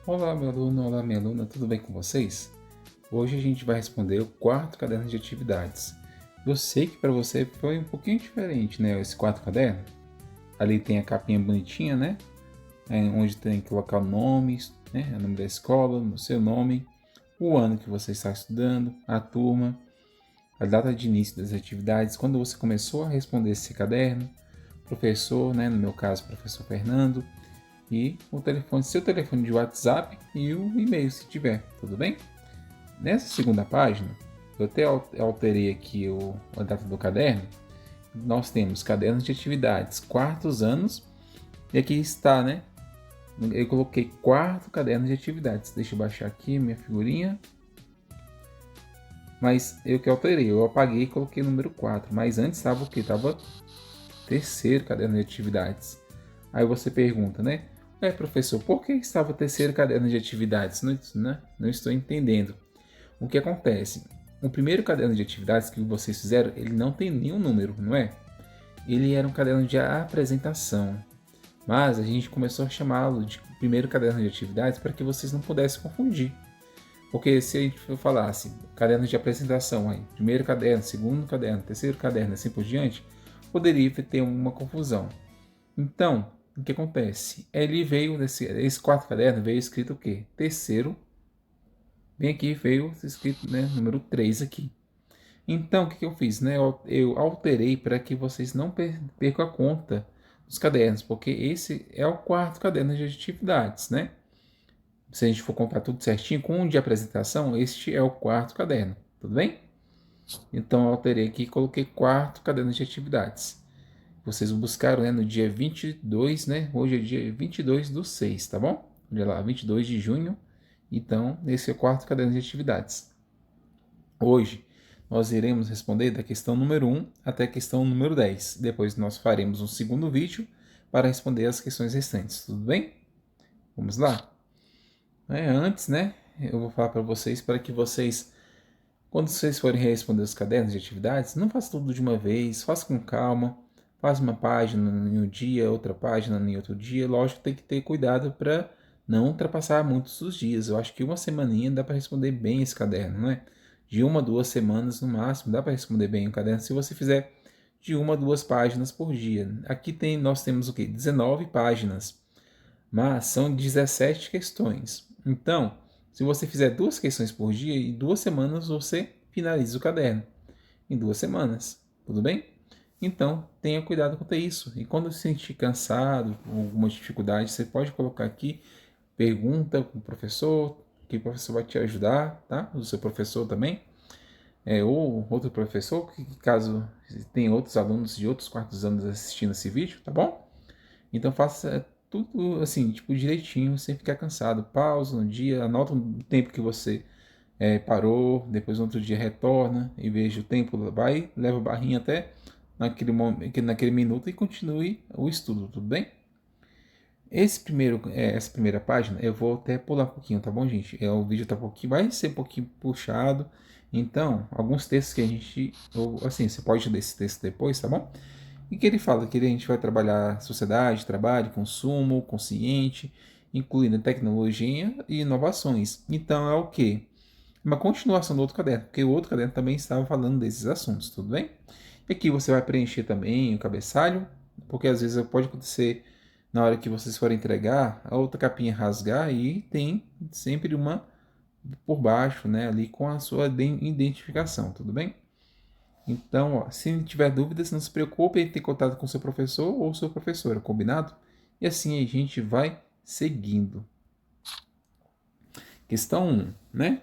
Olá, meu aluno, olá, minha aluna, tudo bem com vocês? Hoje a gente vai responder o quarto caderno de atividades. Eu sei que para você foi um pouquinho diferente, né? Esse quarto caderno. Ali tem a capinha bonitinha, né? Onde tem que colocar o nome, né? O nome da escola, o seu nome, o ano que você está estudando, a turma, a data de início das atividades, quando você começou a responder esse caderno, professor, né? No meu caso, professor Fernando, e o telefone, seu telefone de WhatsApp e o e-mail se tiver, tudo bem? Nessa segunda página, eu até alterei aqui a data do caderno. Nós temos cadernos de atividades, quartos anos, e aqui está, né? Eu coloquei quarto caderno de atividades. Deixa eu baixar aqui minha figurinha. Mas eu que alterei, eu apaguei e coloquei o número 4. Mas antes estava o que? Estava terceiro caderno de atividades. Aí você pergunta, né? Professor, por que estava terceiro caderno de atividades? Não, né? Não estou entendendo. O que acontece? O primeiro caderno de atividades que vocês fizeram, ele não tem nenhum número, não é? Ele era um caderno de apresentação, mas a gente começou a chamá-lo de primeiro caderno de atividades para que vocês não pudessem confundir. Porque se a gente falasse caderno de apresentação, aí, primeiro caderno, segundo caderno, terceiro caderno, assim por diante, poderia ter uma confusão. Então, o que acontece? Ele veio, esse quarto caderno veio escrito o quê? Terceiro. Bem aqui veio escrito, né, número 3 aqui. Então, o que eu fiz? Né? Eu alterei para que vocês não percam a conta dos cadernos, porque esse é o quarto caderno de atividades, né? Se a gente for contar tudo certinho, com o de apresentação, este é o quarto caderno, tudo bem? Então, eu alterei aqui e coloquei quarto caderno de atividades. Vocês buscaram, né, no dia 22, né? Hoje é dia 22 do 6, tá bom? Olha lá, 22 de junho. Então, esse é o quarto caderno de atividades. Hoje, nós iremos responder da questão número 1 até a questão número 10. Depois nós faremos um segundo vídeo para responder as questões restantes, tudo bem? Vamos lá? Antes, né, eu vou falar para vocês para que vocês, quando vocês forem responder os cadernos de atividades, não faça tudo de uma vez, faça com calma, faça uma página em um dia, outra página em outro dia. Lógico que tem que ter cuidado para não ultrapassar muitos os dias. Eu acho que uma semaninha dá para responder bem esse caderno, não é? De uma a 2 semanas no máximo dá para responder bem o caderno se você fizer de uma a 2 páginas por dia. Aqui nós temos o que? 19 páginas, mas são 17 questões. Então, se você fizer 2 questões por dia, em 2 semanas você finaliza o caderno. Em 2 semanas, tudo bem? Então, tenha cuidado quanto a isso. E quando se sentir cansado, com alguma dificuldade, você pode colocar aqui, pergunta para o professor, que o professor vai te ajudar, tá? O seu professor também, ou outro professor, que caso tenha outros alunos de outros quartos anos assistindo esse vídeo, tá bom? Então faça tudo assim, tipo, direitinho, sem ficar cansado. Pausa no dia, anota o tempo que você parou, depois no outro dia retorna e veja o tempo, vai, leva a barrinha até naquele minuto e continue o estudo, tudo bem? Essa primeira página eu vou até pular um pouquinho, tá bom, gente? O vídeo tá um pouquinho, vai ser um pouquinho puxado. Então, alguns textos que a gente, assim, você pode ler esse texto depois, tá bom? E que ele fala que a gente vai trabalhar sociedade, trabalho, consumo, consciente, incluindo tecnologia e inovações. Então é o quê? Uma continuação do outro caderno, porque o outro caderno também estava falando desses assuntos, tudo bem? E aqui você vai preencher também o cabeçalho, porque às vezes pode acontecer na hora que vocês forem entregar, a outra capinha rasgar e tem sempre uma por baixo, né, ali com a sua identificação, tudo bem? Então, ó, se tiver dúvidas, não se preocupe em ter contato com seu professor ou sua professora, combinado? E assim a gente vai seguindo. Questão 1, né?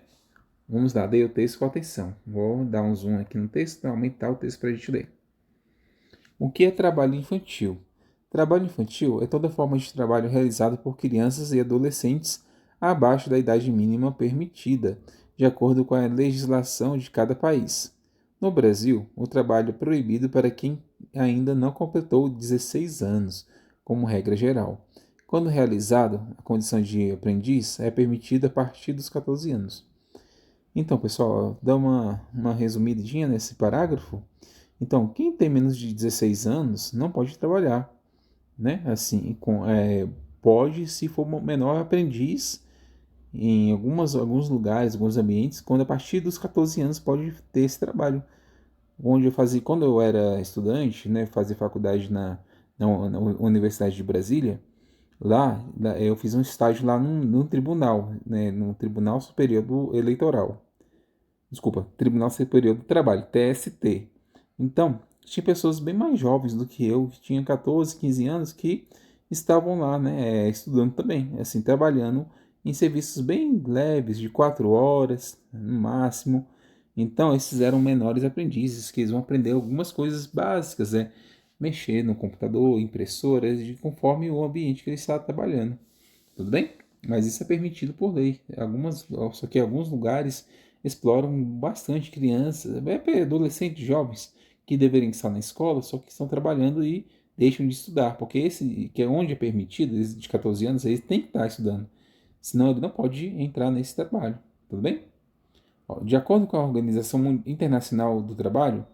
Vamos lá, ler o texto com atenção. Vou dar um zoom aqui no texto para aumentar o texto para a gente ler. O que é trabalho infantil? Trabalho infantil é toda forma de trabalho realizado por crianças e adolescentes abaixo da idade mínima permitida, de acordo com a legislação de cada país. No Brasil, o trabalho é proibido para quem ainda não completou 16 anos, como regra geral. Quando realizado, a condição de aprendiz é permitida a partir dos 14 anos. Então, pessoal, dá uma resumidinha nesse parágrafo. Então, quem tem menos de 16 anos não pode trabalhar, né? Assim, pode se for menor aprendiz, em alguns lugares, alguns ambientes, quando a partir dos 14 anos pode ter esse trabalho. Onde eu fazia, quando eu era estudante, né, fazia faculdade na Universidade de Brasília, lá eu fiz um estágio lá num tribunal, né, no Tribunal Superior do Eleitoral. Desculpa, Tribunal Superior do Trabalho, TST. Então, tinha pessoas bem mais jovens do que eu, que tinham 14, 15 anos, que estavam lá, né, estudando também, assim, trabalhando em serviços bem leves, de 4 horas no máximo. Então, esses eram menores aprendizes, que eles vão aprender algumas coisas básicas, né? Mexer no computador, impressoras, conforme o ambiente que ele está trabalhando. Tudo bem? Mas isso é permitido por lei. Só que alguns lugares exploram bastante crianças, adolescentes, jovens, que deveriam estar na escola, só que estão trabalhando e deixam de estudar. Porque esse, que é onde é permitido, esse de 14 anos, ele tem que estar estudando. Senão ele não pode entrar nesse trabalho. Tudo bem? De acordo com a Organização Internacional do Trabalho,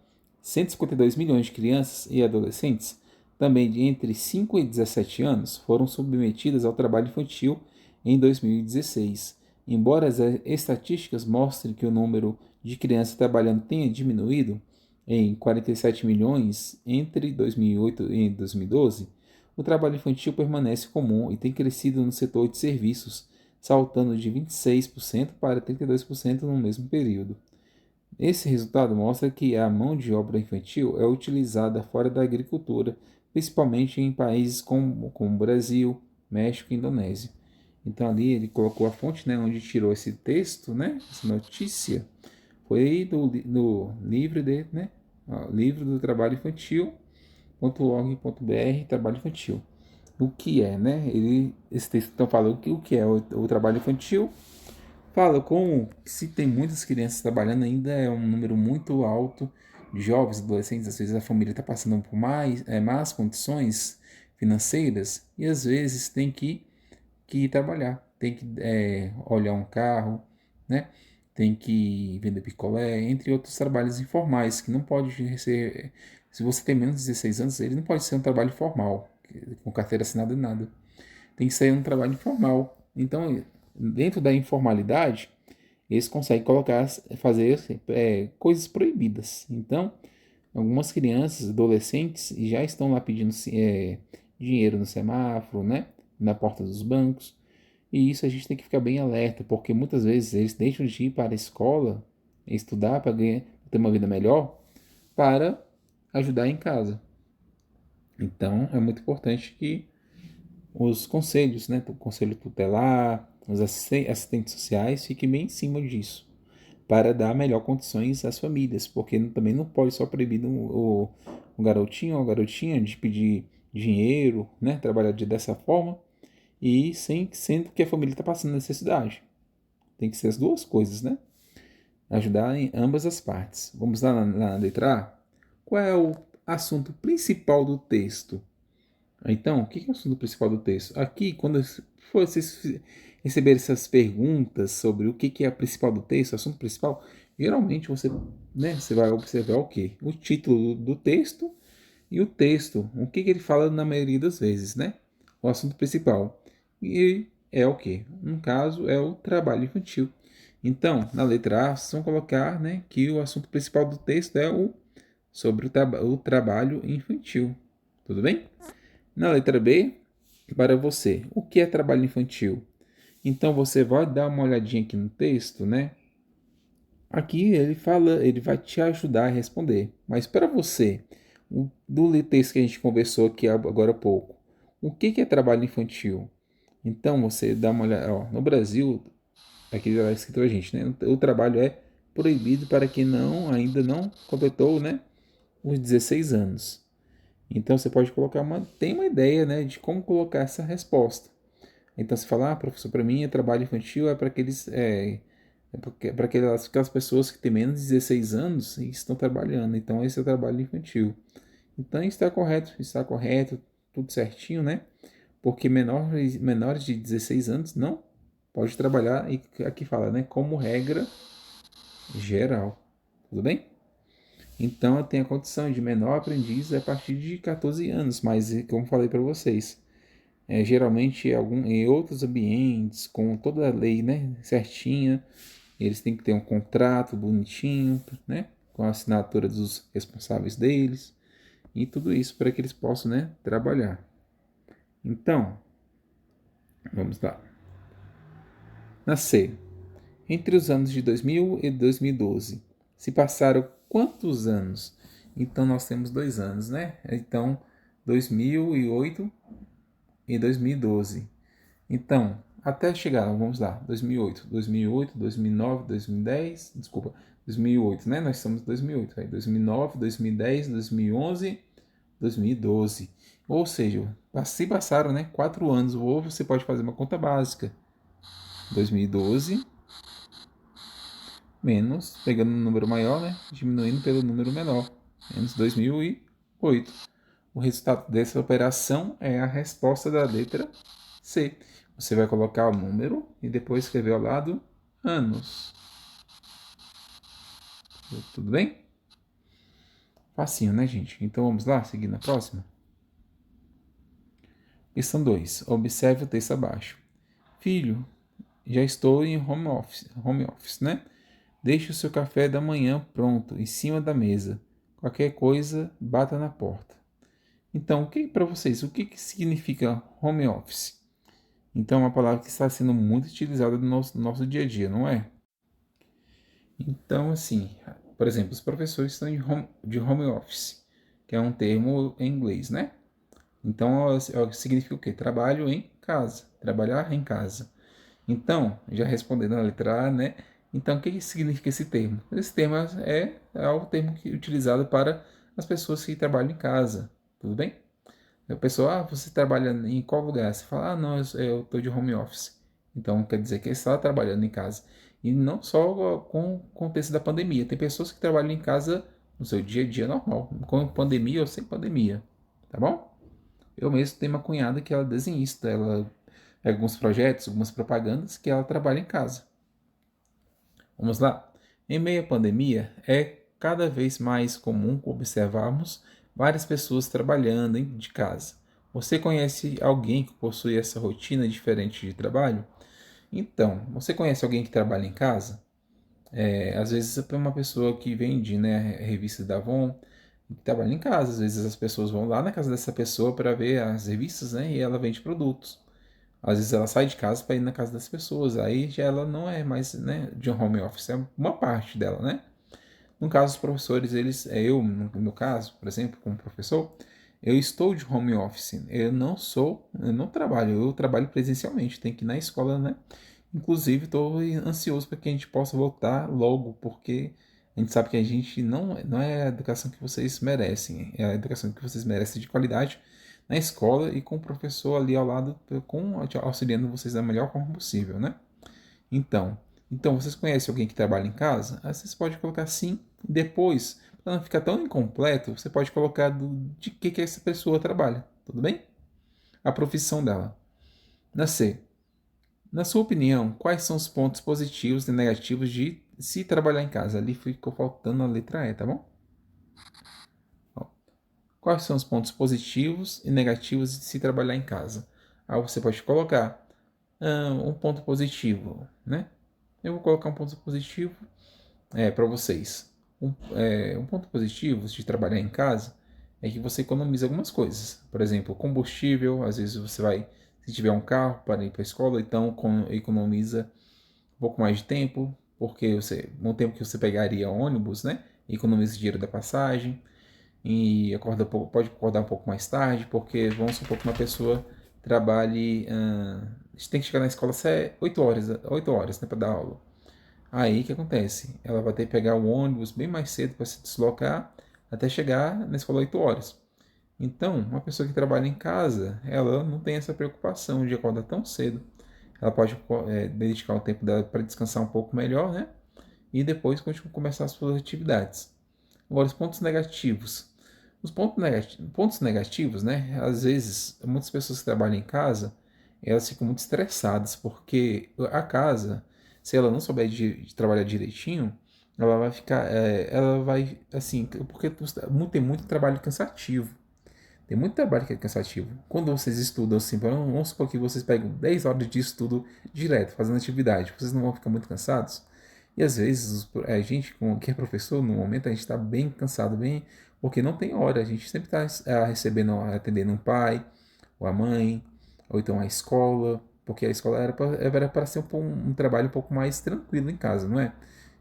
152 milhões de crianças e adolescentes, também de entre 5 e 17 anos, foram submetidas ao trabalho infantil em 2016. Embora as estatísticas mostrem que o número de crianças trabalhando tenha diminuído em 47 milhões entre 2008 e 2012, o trabalho infantil permanece comum e tem crescido no setor de serviços, saltando de 26% para 32% no mesmo período. Esse resultado mostra que a mão de obra infantil é utilizada fora da agricultura, principalmente em países como Brasil, México e Indonésia. Então ali ele colocou a fonte, né, onde tirou esse texto, né, essa notícia, foi do livro né, livro do trabalho infantil.org.br, trabalho infantil. O que é, né? Esse texto então fala o que é o trabalho infantil. Fala como se tem muitas crianças trabalhando ainda é um número muito alto de jovens, adolescentes, às vezes a família está passando por más condições financeiras e às vezes tem que ir trabalhar, tem que olhar um carro, né? Tem que vender picolé, entre outros trabalhos informais que não pode ser, se você tem menos de 16 anos, ele não pode ser um trabalho formal, com carteira assinada e nada. Tem que ser um trabalho informal. Então, dentro da informalidade, eles conseguem fazer coisas proibidas. Então, algumas crianças, adolescentes, já estão lá pedindo dinheiro no semáforo, né? Na porta dos bancos. E isso a gente tem que ficar bem alerta, porque muitas vezes eles deixam de ir para a escola, estudar para ter uma vida melhor, para ajudar em casa. Então, é muito importante que os conselhos, né, o conselho tutelar, os assistentes sociais fiquem bem em cima disso, para dar melhor condições às famílias, porque também não pode só proibir o garotinho ou a garotinha de pedir dinheiro, né, trabalhar dessa forma, e sendo que a família está passando necessidade. Tem que ser as duas coisas, né? Ajudar em ambas as partes. Vamos lá na letra A? Qual é o assunto principal do texto? Então, o que é o assunto principal do texto? Aqui, quando vocês receberem essas perguntas sobre o que é a principal do texto, o assunto principal, geralmente você vai observar o quê? O título do texto e o texto. O que ele fala na maioria das vezes, né? O assunto principal. E é o quê? No caso, é o trabalho infantil. Então, na letra A, vocês vão colocar, né, que o assunto principal do texto é sobre o trabalho infantil. Tudo bem? Na letra B, para você, o que é trabalho infantil? Então você vai dar uma olhadinha aqui no texto, né? Aqui ele fala, ele vai te ajudar a responder. Mas para você, do texto que a gente conversou aqui agora há pouco, o que é trabalho infantil? Então você dá uma olhada, ó, no Brasil, aqui já está escrito a gente, né? O trabalho é proibido para quem ainda não completou, né, os 16 anos. Então você pode colocar tem uma ideia, né, de como colocar essa resposta. Então você fala, professor, para mim o trabalho infantil é para para aquelas pessoas que têm menos de 16 anos e estão trabalhando. Então esse é o trabalho infantil. Então está correto, tudo certinho, né? Porque menores de 16 anos não pode trabalhar e aqui fala, né, como regra geral. Tudo bem? Então tem a condição de menor aprendiz a partir de 14 anos, mas como falei para vocês, geralmente em outros ambientes, com toda a lei, né, certinha. Eles têm que ter um contrato bonitinho, né, com a assinatura dos responsáveis deles e tudo isso para que eles possam, né, trabalhar. Então, vamos lá. Na C. Entre os anos de 2000 e 2012, se passaram quantos anos? Então, nós temos 2 anos, né? Então, 2008 e 2012. Então, até chegar, vamos lá, 2008, 2008, 2009, 2010, desculpa, 2008, né? Nós estamos em 2008, aí 2009, 2010, 2011, 2012. Ou seja, se passaram, né, 4 anos, ou você pode fazer uma conta básica. 2012 menos, pegando um número maior, né, diminuindo pelo número menor, menos 2008. O resultado dessa operação é a resposta da letra C. Você vai colocar o número e depois escrever ao lado anos. Tudo bem? Facinho, né, gente? Então vamos lá, seguindo a próxima. Questão 2. Observe o texto abaixo. Filho, já estou em home office, né? Deixe o seu café da manhã pronto, em cima da mesa. Qualquer coisa, bata na porta. Então, para vocês, o que significa home office? Então, é uma palavra que está sendo muito utilizada no nosso dia a dia, não é? Então, assim, por exemplo, os professores estão de home office, que é um termo em inglês, né? Então, significa o quê? Trabalho em casa, trabalhar em casa. Então, já respondendo a letra A, né? Então, o que significa esse termo? Esse termo é o termo utilizado para as pessoas que trabalham em casa, tudo bem? A pessoa, você trabalha em qual lugar? Você fala, não, eu estou de home office. Então, quer dizer que ele está trabalhando em casa. E não só com o contexto da pandemia. Tem pessoas que trabalham em casa no seu dia a dia normal, com pandemia ou sem pandemia, tá bom? Eu mesmo tenho uma cunhada que ela é desenhista, ela pega alguns projetos, algumas propagandas que ela trabalha em casa. Vamos lá? Em meio à pandemia, é cada vez mais comum observarmos várias pessoas trabalhando de casa. Você conhece alguém que possui essa rotina diferente de trabalho? Então, você conhece alguém que trabalha em casa? Às vezes é uma pessoa que vende, né, revistas da Avon, que trabalha em casa. Às vezes as pessoas vão lá na casa dessa pessoa para ver as revistas, né, e ela vende produtos. Às vezes ela sai de casa para ir na casa das pessoas. Aí já ela não é mais, né, de um home office, é uma parte dela, né? No caso, os professores, eu, no meu caso, por exemplo, como professor, eu estou de home office. Eu não trabalho, eu trabalho presencialmente, tenho que ir na escola, né? Inclusive, estou ansioso para que a gente possa voltar logo, porque a gente sabe que a gente não é a educação que vocês merecem, é a educação que vocês merecem de qualidade na escola e com o professor ali ao lado, auxiliando vocês da melhor forma possível, né? Então, vocês conhecem alguém que trabalha em casa? Aí vocês podem colocar sim. Depois, para não ficar tão incompleto, você pode colocar de que essa pessoa trabalha, tudo bem? A profissão dela. Na C. Na sua opinião, quais são os pontos positivos e negativos de se trabalhar em casa? Ali ficou faltando a letra E, tá bom? Ó, quais são os pontos positivos e negativos de se trabalhar em casa? Aí você pode colocar um ponto positivo, né? Eu vou colocar um ponto positivo para vocês. Um ponto positivo de trabalhar em casa é que você economiza algumas coisas. Por exemplo, combustível, às vezes você vai, se tiver um carro para ir para a escola, então economiza um pouco mais de tempo, porque no tempo que você pegaria ônibus, né, economiza dinheiro da passagem e pode acordar um pouco mais tarde, porque vamos supor que uma pessoa trabalhe, a gente tem que chegar na escola às 8 horas, né, para dar aula. Aí o que acontece? Ela vai ter que pegar o ônibus bem mais cedo para se deslocar até chegar na escola 8 horas. Então, uma pessoa que trabalha em casa, ela não tem essa preocupação de acordar tão cedo. Ela pode dedicar o tempo dela para descansar um pouco melhor, né? E depois começar as suas atividades. Agora, os pontos negativos. Os pontos negativos, né? Às vezes, muitas pessoas que trabalham em casa, elas ficam muito estressadas, porque a casa, se ela não souber de trabalhar direitinho, ela vai ficar, ela vai, assim, porque tem muito trabalho cansativo. Tem muito trabalho que é cansativo. Quando vocês estudam assim, vamos supor que vocês pegam 10 horas de estudo direto, fazendo atividade, vocês não vão ficar muito cansados? E às vezes a gente, que é professor, no momento a gente está bem cansado, bem, porque não tem hora. A gente sempre está recebendo, atendendo um pai, ou a mãe, ou então a escola, porque a escola era para ser um trabalho um pouco mais tranquilo em casa, não é?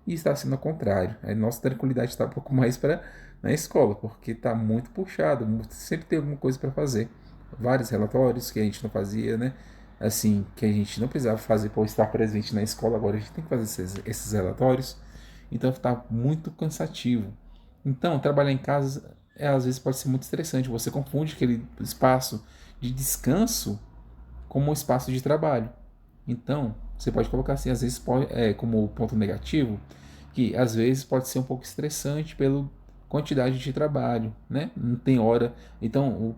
E está sendo ao contrário. A nossa tranquilidade está um pouco mais para na escola, porque está muito puxado, sempre tem alguma coisa para fazer. Vários relatórios que a gente não fazia, né? Assim, que a gente não precisava fazer por estar presente na escola, agora a gente tem que fazer esses relatórios. Então está muito cansativo. Então, trabalhar em casa às vezes pode ser muito estressante. Você confunde aquele espaço de descanso como um espaço de trabalho. Então, você pode colocar assim, às vezes como ponto negativo, que às vezes pode ser um pouco estressante pela quantidade de trabalho, né? Não tem hora. Então,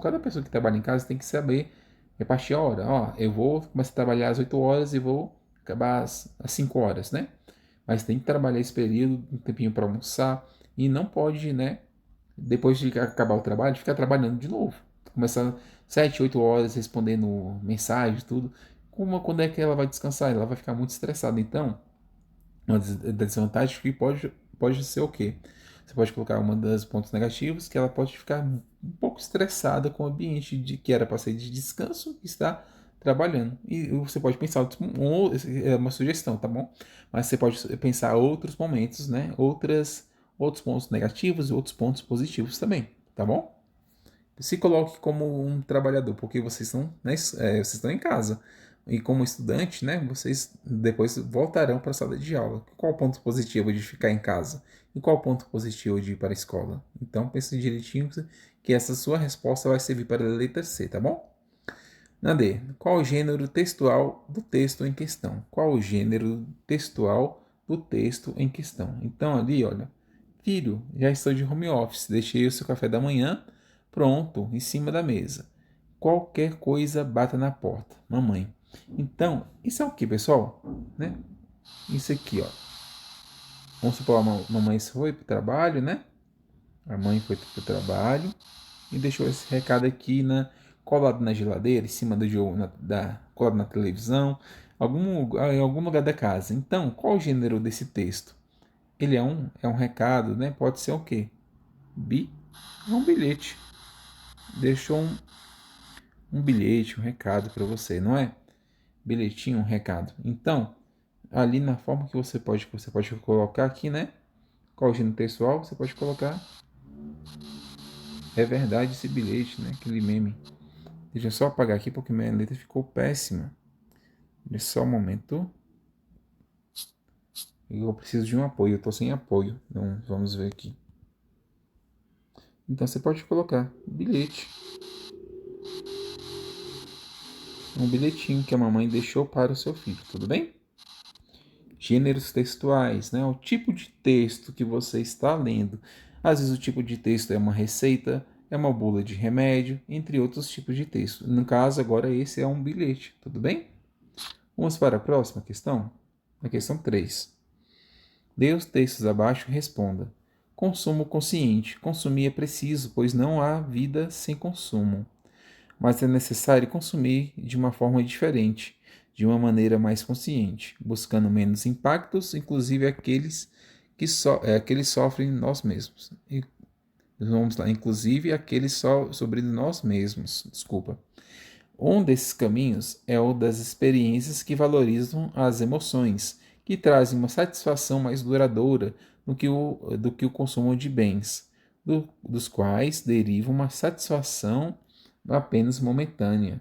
cada pessoa que trabalha em casa tem que saber repartir a hora. Ó, eu vou começar a trabalhar às 8 horas e vou acabar às 5 horas, né? Mas tem que trabalhar esse período, um tempinho para almoçar e não pode, né? Depois de acabar o trabalho, ficar trabalhando de novo. Começar 7, 8 horas respondendo mensagens, tudo. Quando é que ela vai descansar? Ela vai ficar muito estressada. Então, uma desvantagem que pode ser o quê? Você pode colocar uma das pontos negativos, que ela pode ficar um pouco estressada com o ambiente de que era para ser de descanso e está trabalhando. E você pode pensar, é uma sugestão, tá bom? Mas você pode pensar outros momentos, né? Outros pontos negativos e outros pontos positivos também, tá bom? Se coloque como um trabalhador, porque vocês estão, né, vocês estão em casa. E como estudante, né, vocês depois voltarão para a sala de aula. Qual o ponto positivo de ficar em casa? E qual o ponto positivo de ir para a escola? Então pense direitinho que essa sua resposta vai servir para a letra C, tá bom? Na D, qual o gênero textual do texto em questão? Qual o gênero textual do texto em questão? Então ali, olha, filho, já estou de home office, deixei o seu café da manhã pronto, em cima da mesa. Qualquer coisa bata na porta, mamãe. Então, isso é o que, pessoal? Né? Isso aqui, ó. Vamos supor, a mamãe foi para o trabalho, né? A mãe foi para o trabalho e deixou esse recado aqui colado na geladeira, em cima colado na televisão, em algum lugar da casa. Então, qual o gênero desse texto? Ele é um recado, né? Pode ser o quê? É um bilhete. Deixou um bilhete, um recado para você, não é? Bilhetinho, um recado. Então, ali na forma que você pode colocar aqui, né? Qual o gênero textual? Você pode colocar é verdade esse bilhete, né? Aquele meme. Deixa eu só apagar aqui porque minha letra ficou péssima. Deixa só um momento. Eu preciso de um apoio, eu tô sem apoio. Então, vamos ver aqui. Então, você pode colocar bilhete. Um bilhetinho que a mamãe deixou para o seu filho, tudo bem? Gêneros textuais, né? O tipo de texto que você está lendo. Às vezes o tipo de texto é uma receita, é uma bula de remédio, entre outros tipos de texto. No caso, agora esse é um bilhete, tudo bem? Vamos para a próxima questão? A questão 3. Dê os textos abaixo e responda. Consumo consciente. Consumir é preciso, pois não há vida sem consumo. Mas é necessário consumir de uma forma diferente, de uma maneira mais consciente, buscando menos impactos, inclusive aqueles sofrem nós mesmos. E vamos lá, inclusive aqueles sobre nós mesmos. Desculpa. Um desses caminhos é o das experiências que valorizam as emoções, que trazem uma satisfação mais duradoura do que o consumo de bens, dos quais deriva uma satisfação apenas momentânea.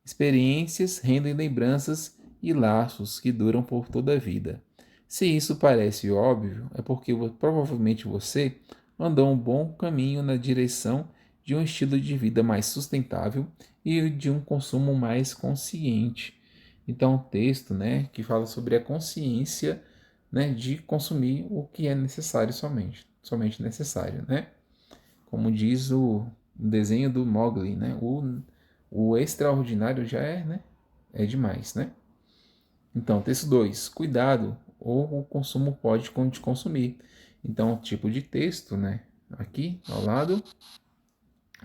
Experiências rendem lembranças e laços que duram por toda a vida. Se isso parece óbvio, é porque provavelmente você andou um bom caminho na direção de um estilo de vida mais sustentável e de um consumo mais consciente. Então, um texto, né, que fala sobre a consciência, né, de consumir o que é necessário somente necessário, né? Como diz o desenho do Mowgli, né? O extraordinário já é, né? É demais, né? Então, texto 2. Cuidado, ou o consumo pode te consumir. Então, tipo de texto, né? Aqui, ao lado.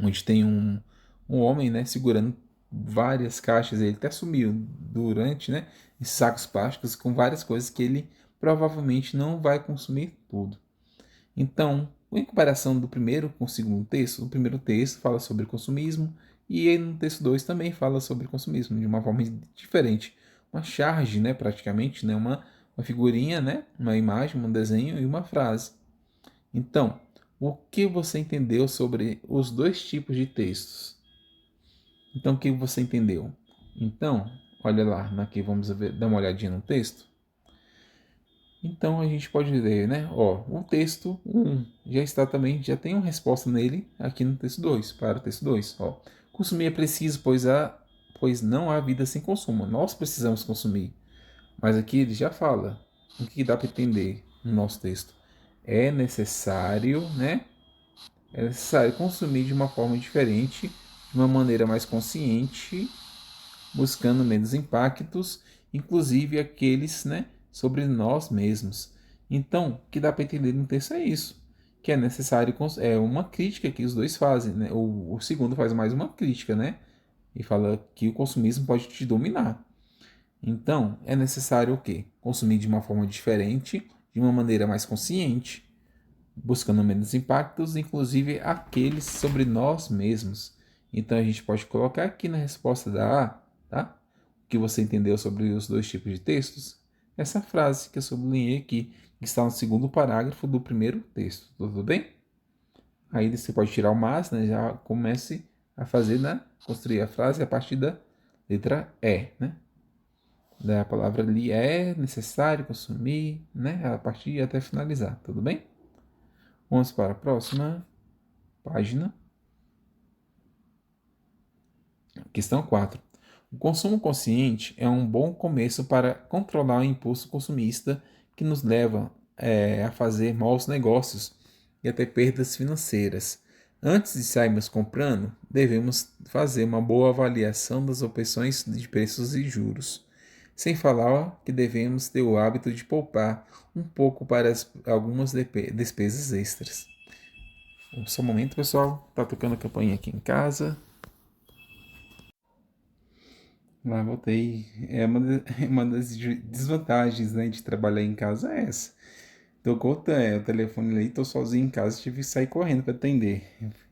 onde tem um homem, né, segurando várias caixas. Ele até sumiu durante, né, esses sacos plásticos com várias coisas que ele provavelmente não vai consumir tudo. Então, em comparação do primeiro com o segundo texto, o primeiro texto fala sobre consumismo e no texto 2 também fala sobre consumismo de uma forma diferente. Uma charge, né, praticamente, né, uma figurinha, né, uma imagem, um desenho e uma frase. Então, o que você entendeu sobre os dois tipos de textos? Então, o que você entendeu? Então, olha lá, aqui vamos ver, dar uma olhadinha no texto. Então, a gente pode ler, né? Ó, o texto 1 já está também, já tem uma resposta nele aqui no texto 2, para o texto 2. Ó, consumir é preciso, pois não há vida sem consumo. Nós precisamos consumir. Mas aqui ele já fala. O que dá para entender no nosso texto? É necessário, né? É necessário consumir de uma forma diferente, de uma maneira mais consciente, buscando menos impactos, inclusive aqueles, né, sobre nós mesmos. Então, o que dá para entender no texto é isso, que é necessário, é uma crítica que os dois fazem, né? O segundo faz mais uma crítica, né? E fala que o consumismo pode te dominar. Então, é necessário o quê? Consumir de uma forma diferente, de uma maneira mais consciente, buscando menos impactos, inclusive aqueles sobre nós mesmos. Então a gente pode colocar aqui na resposta da A, tá? O que você entendeu sobre os dois tipos de textos? Essa frase que eu sublinhei aqui, que está no segundo parágrafo do primeiro texto, tudo bem? Aí você pode tirar o mas, né? Já comece a fazer, né? Construir a frase a partir da letra E, né? Da palavra ali é necessário consumir, né? A partir até finalizar, tudo bem? Vamos para a próxima página. Questão 4. O consumo consciente é um bom começo para controlar o impulso consumista que nos leva a fazer maus negócios e até perdas financeiras. Antes de sairmos comprando, devemos fazer uma boa avaliação das opções de preços e juros. Sem falar que devemos ter o hábito de poupar um pouco para algumas despesas extras. Só um momento, pessoal. Tá tocando a campainha aqui em casa. Lá voltei. Uma das desvantagens, né, de trabalhar em casa é essa. Tocou o telefone ali, tô sozinho em casa, tive que sair correndo para atender.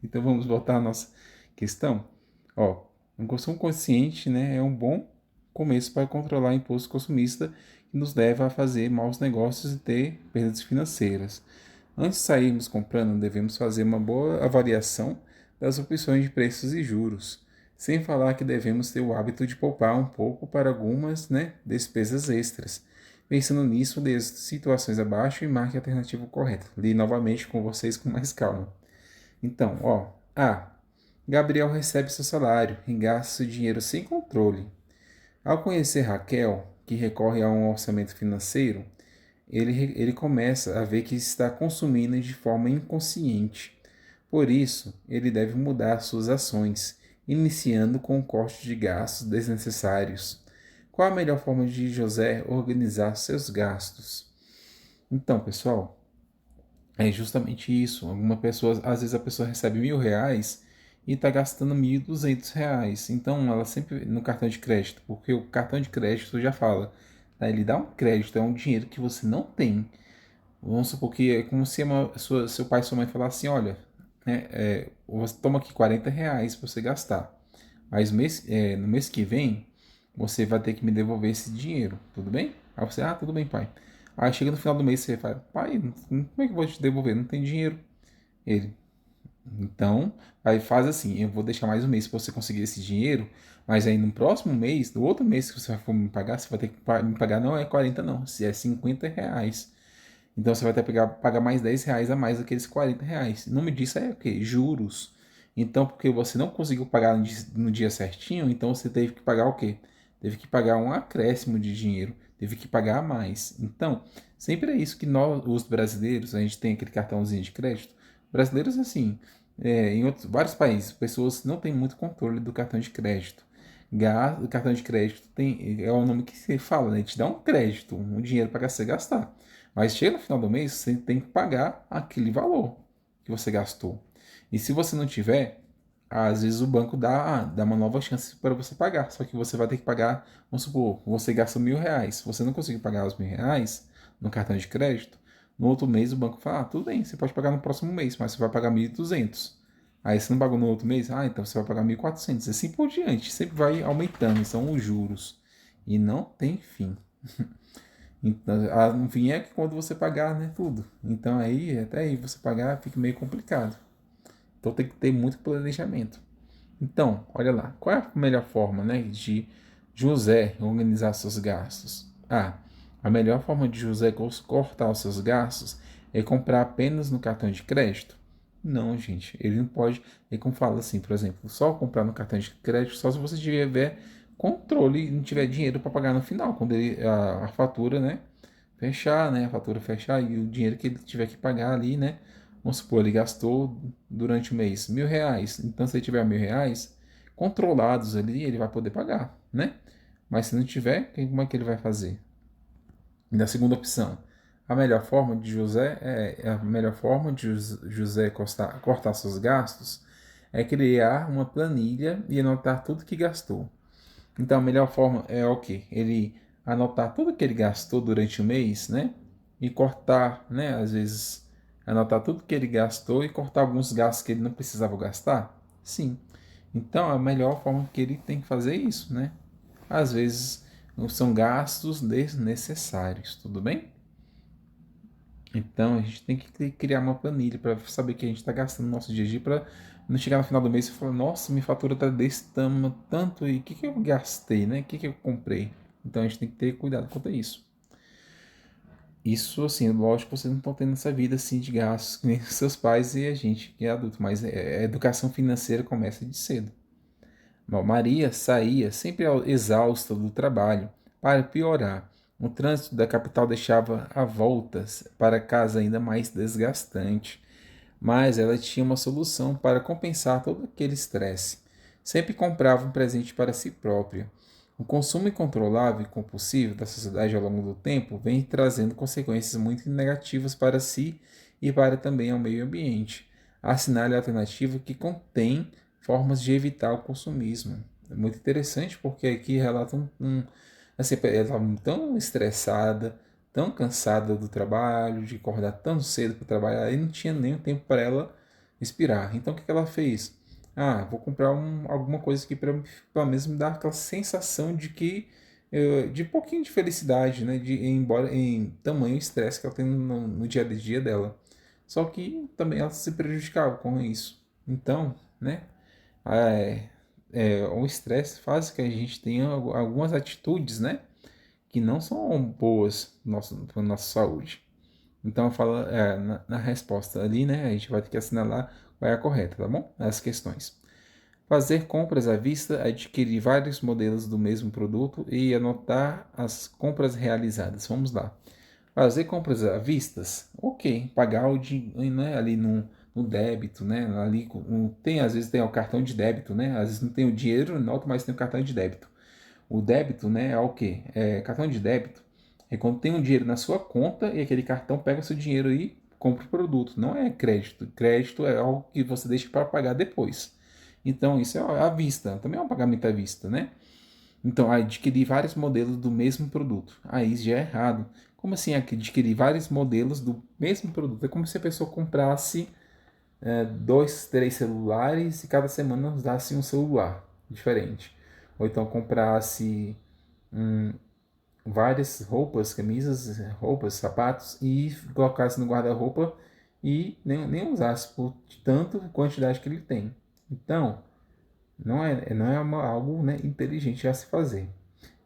Então vamos voltar à nossa questão. Ó, um consumo consciente, né, é um bom começo para controlar o impulso consumista que nos leva a fazer maus negócios e ter perdas financeiras. Antes de sairmos comprando, devemos fazer uma boa avaliação das opções de preços e juros. Sem falar que devemos ter o hábito de poupar um pouco para algumas, né, despesas extras. Pensando nisso, dê situações abaixo e marque a alternativa correta. Li novamente com vocês com mais calma. Então, ó, A. Gabriel recebe seu salário e gasta seu dinheiro sem controle. Ao conhecer Raquel, que recorre a um orçamento financeiro, ele começa a ver que está consumindo de forma inconsciente. Por isso, ele deve mudar suas ações, iniciando com o corte de gastos desnecessários. Qual a melhor forma de José organizar seus gastos? Então, pessoal, é justamente isso. Alguma pessoa, às vezes a pessoa recebe R$ 1.000 e está gastando R$ 1.200. Então, ela sempre no cartão de crédito, porque o cartão de crédito já fala, tá? Ele dá um crédito, é um dinheiro que você não tem. Vamos supor que é como se seu pai e sua mãe falassem, olha, né, você toma aqui R$ 40 para você gastar, mas no mês que vem você vai ter que me devolver esse dinheiro, tudo bem? Aí você, tudo bem, pai. Aí chega no final do mês você fala, pai, como é que eu vou te devolver? Não tem dinheiro. Ele, então, aí faz assim, eu vou deixar mais um mês para você conseguir esse dinheiro, mas aí no próximo mês, no outro mês que você for me pagar, você vai ter que me pagar não é 40 não, se é R$ 50. Então você vai ter que pagar mais R$ 10 a mais daqueles R$ 40. O nome disso é o quê? Juros. Então, porque você não conseguiu pagar no dia certinho, então você teve que pagar o quê? Teve que pagar um acréscimo de dinheiro, teve que pagar a mais. Então, sempre é isso que nós, os brasileiros, a gente tem aquele cartãozinho de crédito. Brasileiros, assim, em vários países, pessoas não têm muito controle do cartão de crédito. O cartão de crédito é o nome que você fala, né? Ele te dá um crédito, um dinheiro para você gastar. Mas chega no final do mês, você tem que pagar aquele valor que você gastou. E se você não tiver, às vezes o banco dá uma nova chance para você pagar, só que você vai ter que pagar, vamos supor, você gasta R$ 1.000, você não conseguir pagar os R$ 1.000 no cartão de crédito, no outro mês o banco fala, tudo bem, você pode pagar no próximo mês, mas você vai pagar 1.200. Aí você não pagou no outro mês, então você vai pagar 1.400. Assim por diante, sempre vai aumentando, são os juros. E não tem fim. Então, no fim é que quando você pagar, né, tudo. Então aí, até aí você pagar, fica meio complicado. Então tem que ter muito planejamento. Então, olha lá, qual é a melhor forma, né, de José organizar seus gastos? A melhor forma de José cortar os seus gastos é comprar apenas no cartão de crédito? Não, gente, ele não pode, é como fala assim, por exemplo, só comprar no cartão de crédito só se você tiver controle e não tiver dinheiro para pagar no final, quando a fatura, né, fechar, né, a fatura fechar e o dinheiro que ele tiver que pagar ali, né, vamos supor, ele gastou durante o mês R$ 1.000, então se ele tiver R$ 1.000 controlados ali, ele vai poder pagar, né? Mas se não tiver, como é que ele vai fazer? E na segunda opção, a melhor forma de José cortar seus gastos é criar uma planilha e anotar tudo que gastou. Então a melhor forma é o quê? Ele anotar tudo que ele gastou durante o mês, né? E cortar, né? Às vezes anotar tudo que ele gastou e cortar alguns gastos que ele não precisava gastar? Sim. Então a melhor forma que ele tem que fazer é isso, né? Às vezes são gastos desnecessários, tudo bem? Então a gente tem que criar uma planilha para saber que a gente está gastando no nosso dia a dia para não chegar no final do mês e falar, nossa, minha fatura está desse tanto e o que eu gastei, né? O que eu comprei? Então a gente tem que ter cuidado quanto a isso. Isso, assim, lógico que vocês não estão tendo essa vida assim de gastos que nem seus pais e a gente que é adulto, mas a educação financeira começa de cedo. Bom, Maria saía sempre exausta do trabalho. Para piorar, o trânsito da capital deixava a voltas para casa ainda mais desgastante. Mas ela tinha uma solução para compensar todo aquele estresse. Sempre comprava um presente para si própria. O consumo incontrolável e compulsivo da sociedade ao longo do tempo vem trazendo consequências muito negativas para si e para também ao meio ambiente. Assinale a alternativa que contém formas de evitar o consumismo. É muito interessante porque aqui relata assim, ela estava tão estressada, tão cansada do trabalho, de acordar tão cedo para trabalhar, e não tinha nem tempo para ela respirar. Então o que ela fez? Vou comprar alguma coisa aqui para pelo menos me dar aquela sensação de que de um pouquinho de felicidade, né? Embora em tamanho estresse que ela tem no dia a dia dela. Só que também ela se prejudicava com isso. Então, né? É, o estresse faz que a gente tenha algumas atitudes, né? Que não são boas para a nossa saúde. Então, fala, na resposta ali, né? A gente vai ter que assinalar qual é a correta, tá bom? As questões. Fazer compras à vista, adquirir vários modelos do mesmo produto e anotar as compras realizadas. Vamos lá. Fazer compras à vistas, ok. Pagar o dinheiro, né, ali no débito, né? Ali às vezes tem o cartão de débito, né? Às vezes não tem o dinheiro, nota, mas tem o cartão de débito. O débito, né, é o quê? Cartão de débito é quando tem um dinheiro na sua conta e aquele cartão pega seu dinheiro e compra o produto. Não é crédito. Crédito é algo que você deixa para pagar depois. Então, isso é à vista. Também é um pagamento à vista, né? Então, adquirir vários modelos do mesmo produto. Aí já é errado. Como assim adquirir vários modelos do mesmo produto? É como se a pessoa comprasse dois, três celulares e cada semana usasse um celular diferente. Ou então comprasse várias roupas, camisas, roupas, sapatos e colocasse no guarda-roupa e nem usasse por tanto quantidade que ele tem. Então, algo, né, inteligente a se fazer.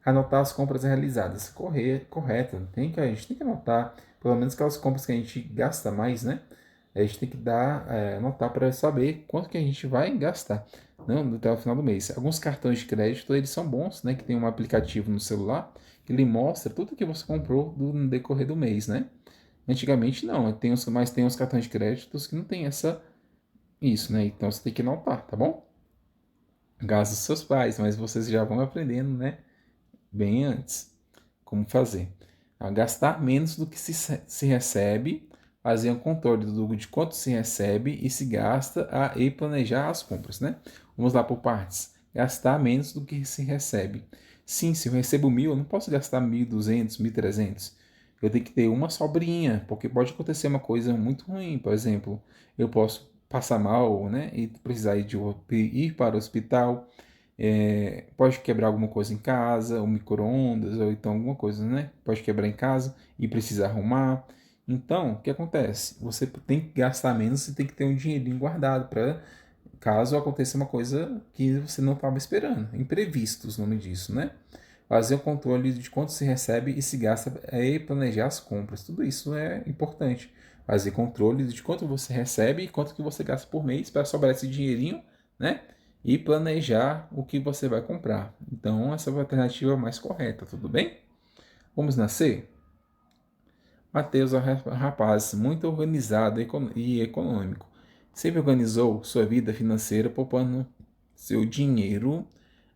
Anotar as compras realizadas. Correto. A gente tem que anotar, pelo menos aquelas compras que a gente gasta mais, né? A gente tem que anotar para saber quanto que a gente vai gastar, não, até o final do mês. Alguns cartões de crédito, eles são bons, né? Que tem um aplicativo no celular que ele mostra tudo que você comprou no decorrer do mês, né? Antigamente não, mas tem uns cartões de créditos que não tem isso, né? Então você tem que anotar, tá bom? Gastos dos seus pais, mas vocês já vão aprendendo, né? Bem antes como fazer. Gastar menos do que se recebe fazer um controle de quanto se recebe e se gasta e planejar as compras, né? Vamos lá por partes. Gastar menos do que se recebe. Sim, se eu recebo 1.000, eu não posso gastar 1.200, 1.300. Eu tenho que ter uma sobrinha, porque pode acontecer uma coisa muito ruim. Por exemplo, eu posso passar mal, né? E precisar ir para o hospital. Pode quebrar alguma coisa em casa, um micro-ondas, ou então alguma coisa, né? Pode quebrar em casa e precisa arrumar. Então, o que acontece? Você tem que gastar menos e tem que ter um dinheirinho guardado para caso aconteça uma coisa que você não estava esperando. Imprevistos, o nome disso, né? Fazer o controle de quanto se recebe e se gasta e planejar as compras. Tudo isso é importante. Fazer controle de quanto você recebe e quanto que você gasta por mês para sobrar esse dinheirinho, né? E planejar o que você vai comprar. Então, essa é a alternativa mais correta, tudo bem? Vamos nascer? Mateus é um rapaz muito organizado e econômico. Sempre organizou sua vida financeira poupando seu dinheiro.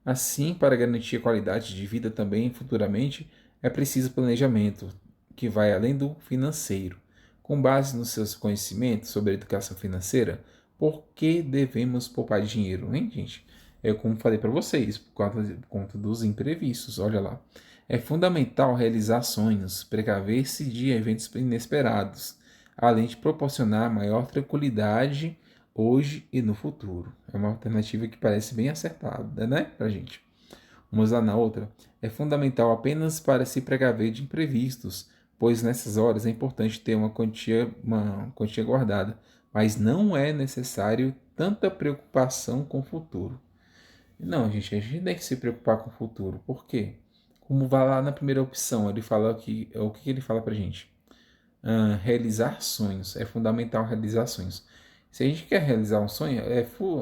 Assim, para garantir a qualidade de vida também futuramente, é preciso planejamento que vai além do financeiro. Com base nos seus conhecimentos sobre a educação financeira, por que devemos poupar dinheiro, hein, gente? É como falei para vocês, por conta dos imprevistos, olha lá. É fundamental realizar sonhos, precaver-se de eventos inesperados, além de proporcionar maior tranquilidade hoje e no futuro. É uma alternativa que parece bem acertada, né, pra gente? Vamos lá na outra. É fundamental apenas para se precaver de imprevistos, pois nessas horas é importante ter uma quantia guardada, mas não é necessário tanta preocupação com o futuro. Não, gente, a gente tem que se preocupar com o futuro. Por quê? Como vai lá na primeira opção, ele fala que o que ele fala pra gente? Realizar sonhos. É fundamental realizar sonhos. Se a gente quer realizar um sonho,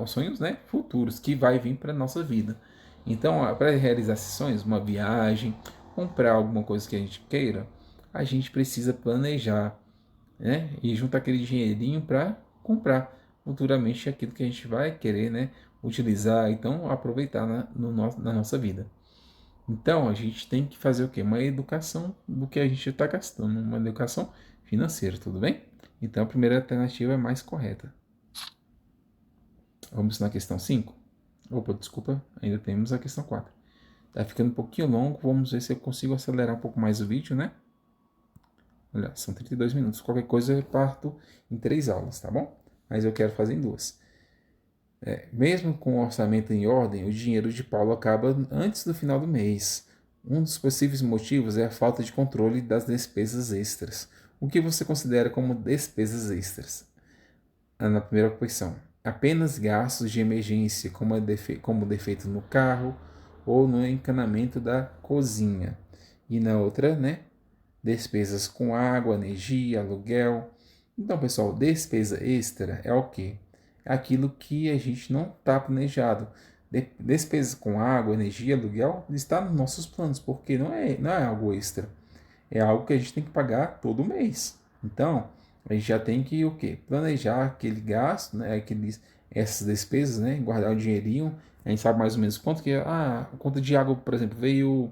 sonhos, né, futuros que vai vir para nossa vida. Então, para realizar esses sonhos, uma viagem, comprar alguma coisa que a gente queira, a gente precisa planejar, né? E juntar aquele dinheirinho para comprar futuramente aquilo que a gente vai querer, né? Utilizar, então aproveitar na nossa vida. Então a gente tem que fazer o quê? Uma educação do que a gente está gastando, uma educação financeira, tudo bem? Então a primeira alternativa é mais correta. Vamos na questão 5. Opa, desculpa, ainda temos a questão 4. Tá ficando um pouquinho longo, vamos ver se eu consigo acelerar um pouco mais o vídeo, né? Olha, são 32 minutos. Qualquer coisa eu parto em 3 aulas, tá bom? Mas eu quero fazer em 2. Mesmo com o orçamento em ordem, o dinheiro de Paulo acaba antes do final do mês. Um dos possíveis motivos é a falta de controle das despesas extras. O que você considera como despesas extras? Na primeira posição, apenas gastos de emergência, como defeito no carro ou no encanamento da cozinha. E na outra, né? Despesas com água, energia, aluguel. Então, pessoal, despesa extra é o quê? É aquilo que a gente não está planejado. Despesas com água, energia, aluguel está nos nossos planos, porque não é algo extra. É algo que a gente tem que pagar todo mês. Então, a gente já tem que o quê? Planejar aquele gasto, né? Essas despesas, né? Guardar o dinheirinho. A gente sabe mais ou menos quanto que é. A conta de água, por exemplo, veio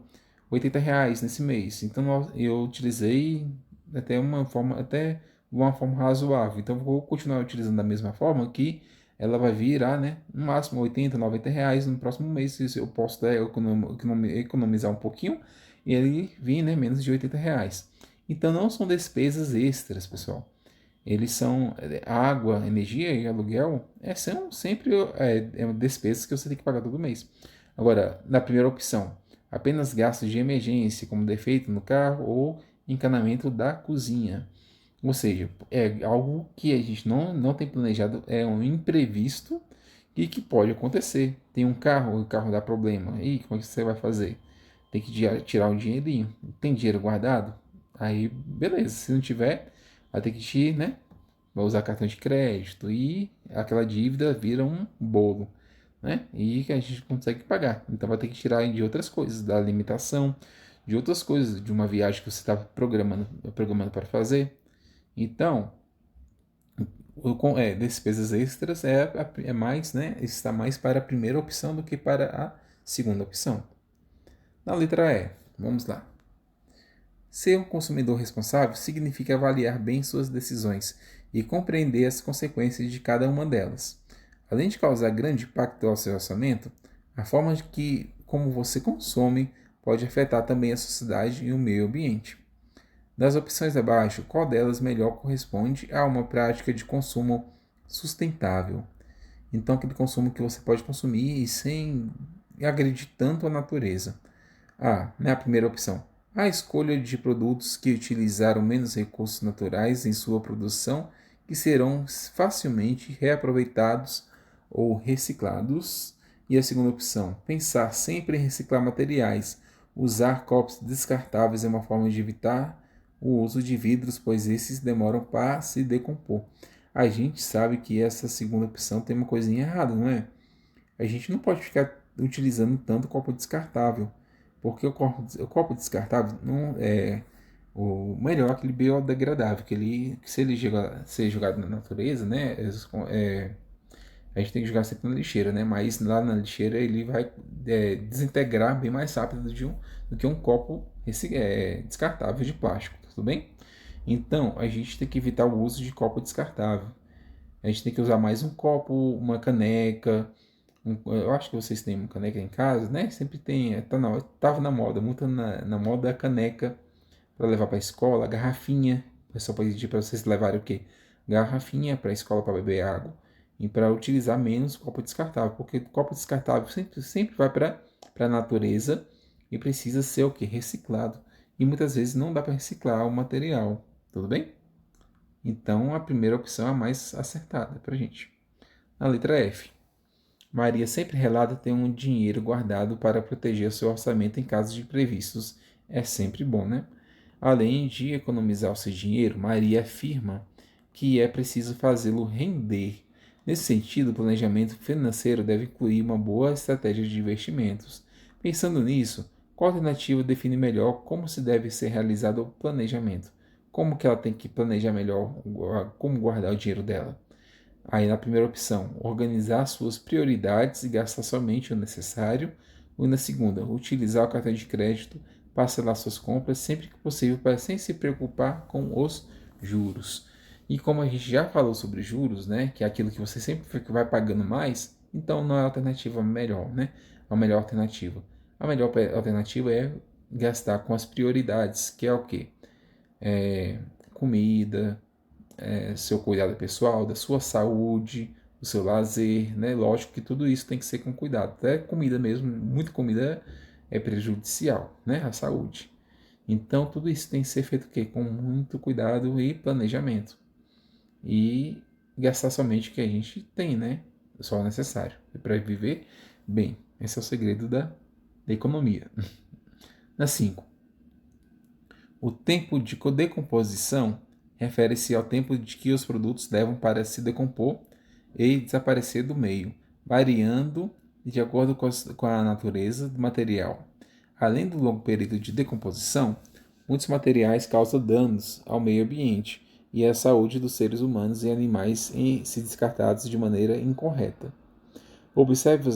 R$ 80 nesse mês. Então eu utilizei até uma forma razoável. Então vou continuar utilizando da mesma forma que ela vai virar, né, no máximo R$ 80, R$ 90 no próximo mês. Se eu posso economizar um pouquinho e ele vir, né, menos de R$ 80. Então não são despesas extras, pessoal. Eles são água, energia e aluguel, são sempre despesas que você tem que pagar todo mês. Agora, na primeira opção, apenas gastos de emergência, como defeito no carro ou encanamento da cozinha. Ou seja, é algo que a gente não tem planejado, é um imprevisto e que pode acontecer. Tem um carro, o carro dá problema. E como é que você vai fazer? Tem que tirar um dinheirinho. Tem dinheiro guardado? Aí, beleza. Se não tiver, vai ter que né? Vai usar cartão de crédito e aquela dívida vira um bolo, né? E que a gente consegue pagar. Então vai ter que tirar de outras coisas, da limitação, de outras coisas, de uma viagem que você estava programando para fazer. Então, despesas extras é mais, né? Está mais para a primeira opção do que para a segunda opção. Na letra E, vamos lá. Ser um consumidor responsável significa avaliar bem suas decisões e compreender as consequências de cada uma delas. Além de causar grande impacto ao seu orçamento, a forma de que como você consome pode afetar também a sociedade e o meio ambiente. Das opções abaixo, qual delas melhor corresponde a uma prática de consumo sustentável? Então, aquele consumo que você pode consumir sem agredir tanto a natureza. A primeira opção. A escolha de produtos que utilizaram menos recursos naturais em sua produção que serão facilmente reaproveitados ou reciclados. E a segunda opção. Pensar sempre em reciclar materiais. Usar copos descartáveis é uma forma de evitar o uso de vidros, pois esses demoram para se decompor. A gente sabe que essa segunda opção tem uma coisinha errada, não é? A gente não pode ficar utilizando tanto copo descartável, porque o copo descartável não é o melhor, aquele biodegradável, que se ele ser jogado na natureza, né, a gente tem que jogar sempre na lixeira, né, mas lá na lixeira ele vai desintegrar bem mais rápido do que um copo descartável de plástico, tudo bem? Então, a gente tem que evitar o uso de copo descartável. A gente tem que usar mais um copo, uma caneca. Eu acho que vocês têm uma caneca em casa, né? Sempre tem. Tava na moda, muito na moda a caneca para levar para a escola, a garrafinha. O pessoal pode pedir para vocês levarem o quê? Garrafinha para a escola para beber água. E para utilizar menos copo descartável, porque copo descartável sempre vai para a natureza e precisa ser o quê? Reciclado. E muitas vezes não dá para reciclar o material. Tudo bem? Então a primeira opção é a mais acertada para a gente. A letra F. Maria sempre relata ter um dinheiro guardado para proteger seu orçamento em caso de imprevistos. É sempre bom, né? Além de economizar o seu dinheiro, Maria afirma que é preciso fazê-lo render. Nesse sentido, o planejamento financeiro deve incluir uma boa estratégia de investimentos. Pensando nisso, qual alternativa define melhor como se deve ser realizado o planejamento? Como que ela tem que planejar melhor como guardar o dinheiro dela? Aí na primeira opção, organizar suas prioridades e gastar somente o necessário. Ou na segunda, utilizar o cartão de crédito, parcelar suas compras sempre que possível, sem se preocupar com os juros. E como a gente já falou sobre juros, né, que é aquilo que você sempre vai pagando mais, então não é a alternativa melhor, né? A melhor alternativa. A melhor alternativa é gastar com as prioridades, que é o quê? Comida, seu cuidado pessoal, da sua saúde, do seu lazer, né? Lógico que tudo isso tem que ser com cuidado. Até comida mesmo, muita comida é prejudicial, né? À saúde. Então tudo isso tem que ser feito o quê? Com muito cuidado e planejamento. E gastar somente o que a gente tem, né? Só o necessário para viver bem. Esse é o segredo da economia. Na 5. O tempo de decomposição refere-se ao tempo de que os produtos levam para se decompor e desaparecer do meio, variando de acordo com a natureza do material. Além do longo período de decomposição, muitos materiais causam danos ao meio ambiente e à saúde dos seres humanos e animais se descartados de maneira incorreta. Observe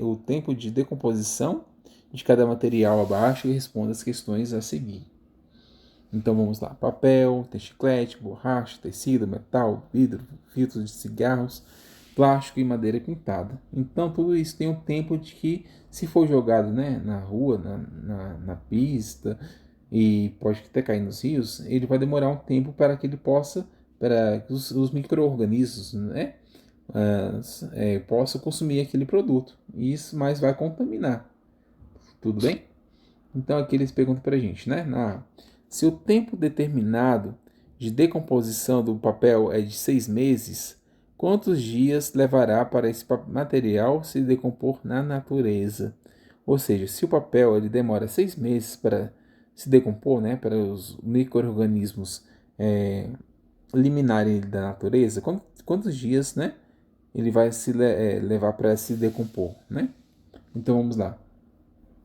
o tempo de decomposição de cada material abaixo e responda as questões a seguir. Então vamos lá: papel, tem chiclete, borracha, tecido, metal, vidro, filtros de cigarros, plástico e madeira pintada. Então tudo isso tem um tempo de que, se for jogado, né, na rua, na pista, e pode até cair nos rios, ele vai demorar um tempo para que ele possa, para que os micro-organismos, né, possam consumir aquele produto. Isso mais vai contaminar. Tudo bem? Então aqui eles perguntam para a gente, né? Se o tempo determinado de decomposição do papel é de 6 meses, quantos dias levará para esse material se decompor na natureza? Ou seja, se o papel ele demora 6 meses para se decompor, né, para os micro-organismos eliminarem ele da natureza, quantos dias, né, ele vai levar para se decompor, né? Então vamos lá.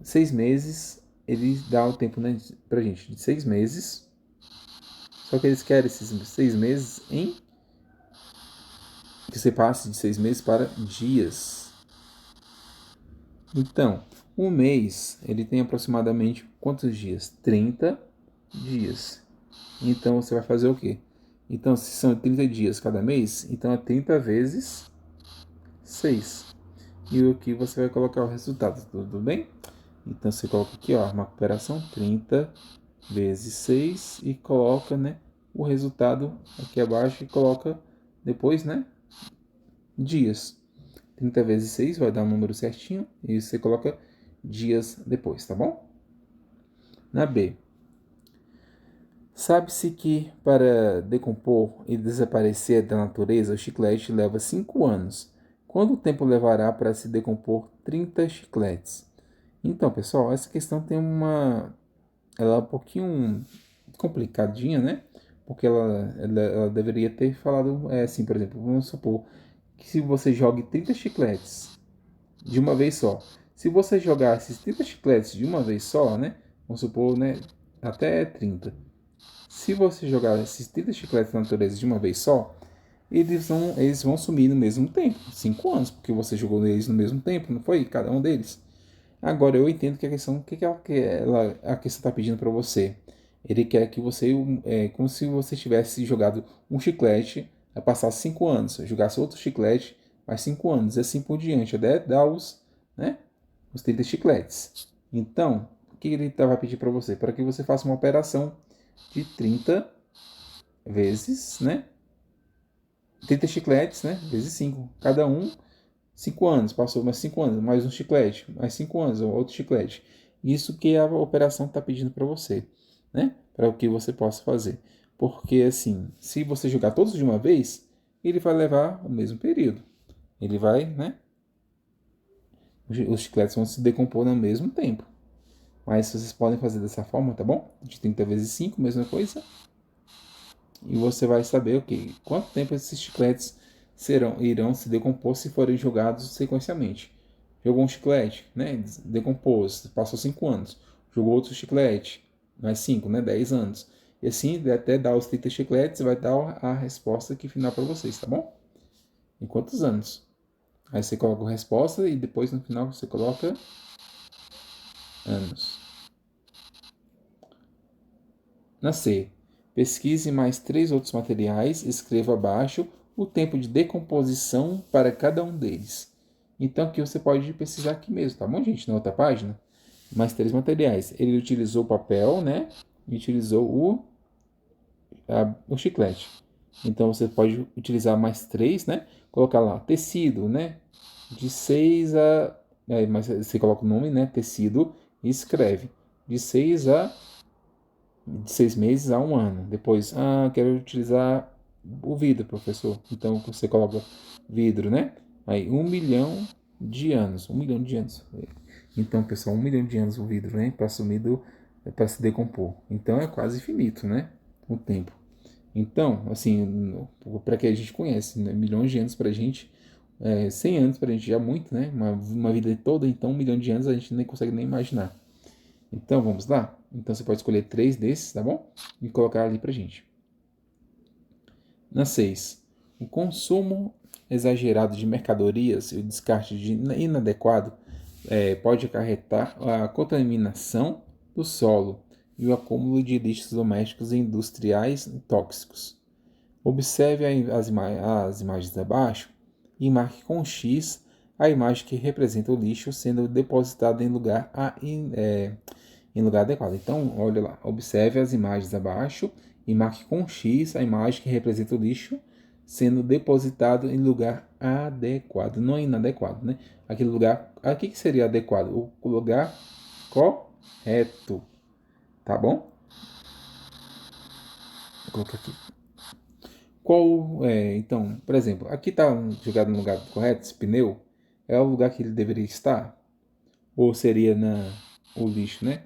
6 meses, ele dá o tempo, né, pra gente de 6 meses. Só que eles querem esses 6 meses em que você passe de 6 meses para dias. Então, um mês ele tem aproximadamente quantos dias? 30 dias. Então você vai fazer o quê? Então, se são 30 dias cada mês, então é 30 vezes 6. E aqui você vai colocar o resultado, tudo bem? Então você coloca aqui, ó, uma operação 30 vezes 6 e coloca, né, o resultado aqui abaixo e coloca depois, né, dias. 30 vezes 6 vai dar um número certinho e você coloca dias depois, tá bom? Na B. Sabe-se que para decompor e desaparecer da natureza, o chiclete leva 5 anos. Quanto tempo levará para se decompor 30 chicletes? Então, pessoal, essa questão tem uma... Ela é um pouquinho complicadinha, né? Porque ela deveria ter falado assim, por exemplo, vamos supor que se você jogue 30 chicletes de uma vez só. Se você jogar esses 30 chicletes de uma vez só, né? Vamos supor, né? Até 30. Se você jogar esses 30 chicletes na natureza de uma vez só, eles vão sumir no mesmo tempo. 5 anos, porque você jogou eles no mesmo tempo, não foi? Cada um deles. Agora eu entendo que a questão, o que, a questão está pedindo para você? Ele quer que você, como se você tivesse jogado um chiclete, a passar 5 anos, jogasse outro chiclete, mais 5 anos, e assim por diante, até dar né, os 30 chicletes. Então, o que ele vai pedir para você? Para que você faça uma operação de 30 vezes, né? 30 chicletes, né? Vezes 5. Cada um 5 anos, passou mais 5 anos, mais um chiclete, mais 5 anos, outro chiclete. Isso que a operação está pedindo para você, né? Para o que você possa fazer. Porque, assim, se você jogar todos de uma vez, ele vai levar o mesmo período. Ele vai, né? Os chicletes vão se decompor no mesmo tempo. Mas vocês podem fazer dessa forma, tá bom? De 30 vezes 5, mesma coisa. E você vai saber o que, quanto tempo esses chicletes irão se decompor se forem jogados sequencialmente. Jogou um chiclete, né? Decompôs, passou 5 anos. Jogou outro chiclete, mais 5, né? 10 anos. E assim, até dar os 30 chicletes, vai dar a resposta aqui final para vocês, tá bom? Em quantos anos? Aí você coloca a resposta e depois no final você coloca anos. Na C. Pesquise mais 3 outros materiais, escreva abaixo o tempo de decomposição para cada um deles. Então aqui você pode pesquisar aqui mesmo, tá bom, gente? Na outra página. Mais 3 materiais. Ele utilizou papel, né? E utilizou o chiclete. Então você pode utilizar mais 3, né? Colocar lá tecido, né? De 6 a... mas você coloca o nome, né? Tecido e escreve. De 6 a de 6 meses a um ano. Depois, quero utilizar o vidro, professor. Então você coloca vidro, né? Aí 1 milhão de anos. 1 milhão de anos. Então, pessoal, 1 milhão de anos o vidro, né? Para para se decompor. Então é quase infinito, né? O tempo. Então, assim, para que a gente conhece, né? Milhões de anos para a gente, 100 anos para a gente já é muito, né? Uma vida toda, então 1 milhão de anos a gente nem consegue nem imaginar. Então vamos lá? Então você pode escolher 3 desses, tá bom? E colocar ali pra gente. Na 6. O consumo exagerado de mercadorias e o descarte inadequado pode acarretar a contaminação do solo e o acúmulo de lixos domésticos e industriais tóxicos. Observe as imagens abaixo e marque com X a imagem que representa o lixo sendo depositado em lugar adequado. Então, olha lá, observe as imagens abaixo e marque com X a imagem que representa o lixo sendo depositado em lugar adequado, não é inadequado, né? Aquele lugar, aqui que seria adequado, o lugar correto, tá bom? Vou colocar aqui. Então, por exemplo, aqui está jogado no lugar correto, esse pneu, é o lugar que ele deveria estar? Ou seria o lixo, né?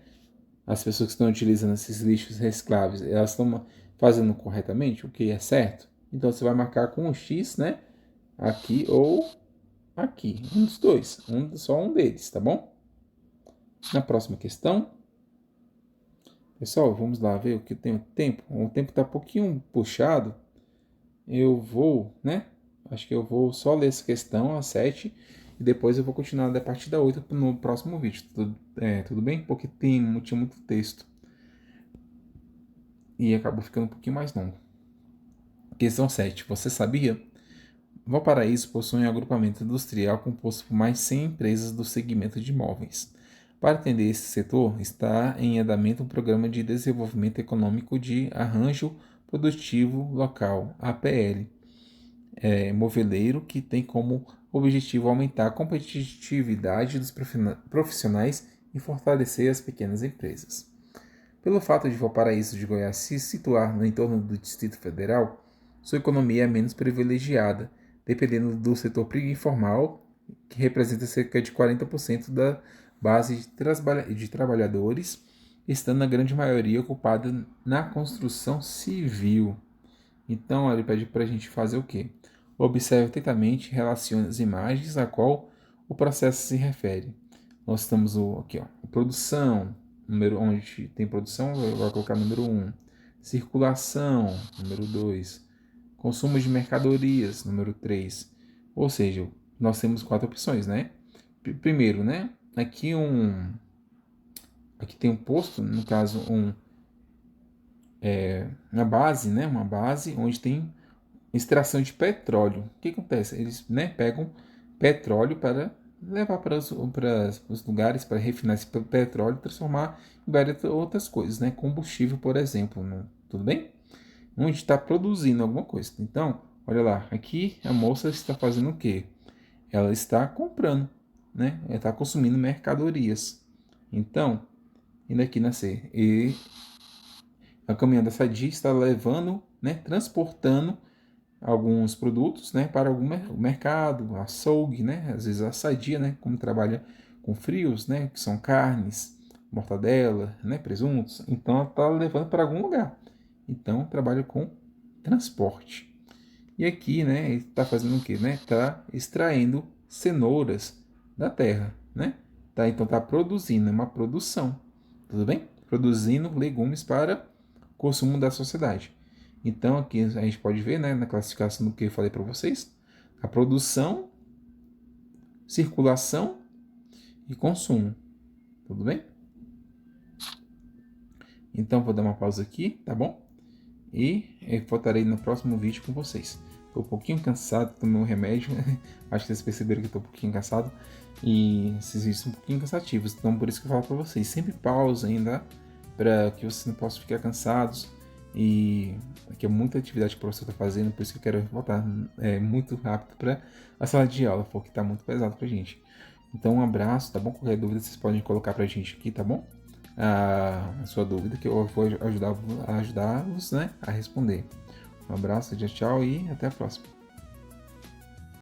As pessoas que estão utilizando esses lixos recicláveis, elas estão fazendo corretamente, o que é certo? Então você vai marcar com um X, né? Aqui ou aqui, um dos dois, só um deles, tá bom? Na próxima questão, pessoal, vamos lá ver o que tem o tempo. O tempo está um pouquinho puxado. Eu vou, né? Acho que eu vou só ler essa questão, a 7, e depois eu vou continuar da partida 8 no próximo vídeo. Tudo bem? Porque tinha muito texto. e acabou ficando um pouquinho mais longo. Questão 7. Você sabia? Valparaíso possui um agrupamento industrial composto por mais 100 empresas do segmento de imóveis. Para atender esse setor, está em andamento um programa de desenvolvimento econômico de arranjo produtivo local, APL, moveleiro, que tem como objetivo aumentar a competitividade dos profissionais e fortalecer as pequenas empresas. Pelo fato de Valparaíso de Goiás se situar no entorno do Distrito Federal, sua economia é menos privilegiada, dependendo do setor informal, que representa cerca de 40% da base de trabalhadores, estando na grande maioria ocupada na construção civil. Então, ele pede para a gente fazer o quê? Observe atentamente e relacione as imagens a qual o processo se refere. Nós temos aqui, ó, produção, número onde tem produção, vai colocar número 1. Circulação, número 2. Consumo de mercadorias, número 3. Ou seja, nós temos 4 opções, né? Primeiro, né? Aqui tem um posto, no caso, uma base, né? Uma base onde tem extração de petróleo. O que acontece? Eles, né, pegam petróleo para levar para os lugares para refinar esse petróleo e transformar em várias outras coisas, né? Combustível, por exemplo, tudo bem? Onde está produzindo alguma coisa. Então, olha lá, aqui a moça está fazendo o quê? Ela está comprando, né? Ela está consumindo mercadorias. Então, indo aqui nascer e a caminhão da Sadia está levando, né, transportando alguns produtos, né, para algum mercado, açougue, né, às vezes a Sadia, né, como trabalha com frios, né, que são carnes, mortadela, né, presuntos, então ela está levando para algum lugar. Então trabalha com transporte. E aqui, né, ele está fazendo o quê, né? Está extraindo cenouras da terra, né? Tá, então está produzindo, é uma produção, tudo bem? Produzindo legumes para consumo da sociedade. Então aqui a gente pode ver, né, na classificação do que eu falei para vocês, a produção, circulação e consumo, tudo bem? Então vou dar uma pausa aqui, tá bom? E eu voltarei no próximo vídeo com vocês. Estou um pouquinho cansado, tomei um remédio, acho que vocês perceberam que estou um pouquinho cansado e esses vídeos são um pouquinho cansativos, então por isso que eu falo para vocês, sempre pausa ainda para que vocês não possam ficar cansados. E aqui é muita atividade que o professor está fazendo, por isso que eu quero voltar muito rápido para a sala de aula, porque está muito pesado para a gente. Então um abraço, tá bom? Qualquer dúvida vocês podem colocar para a gente aqui, tá bom? A sua dúvida que eu vou ajudá-los, né, a responder. Um abraço, tchau e até a próxima.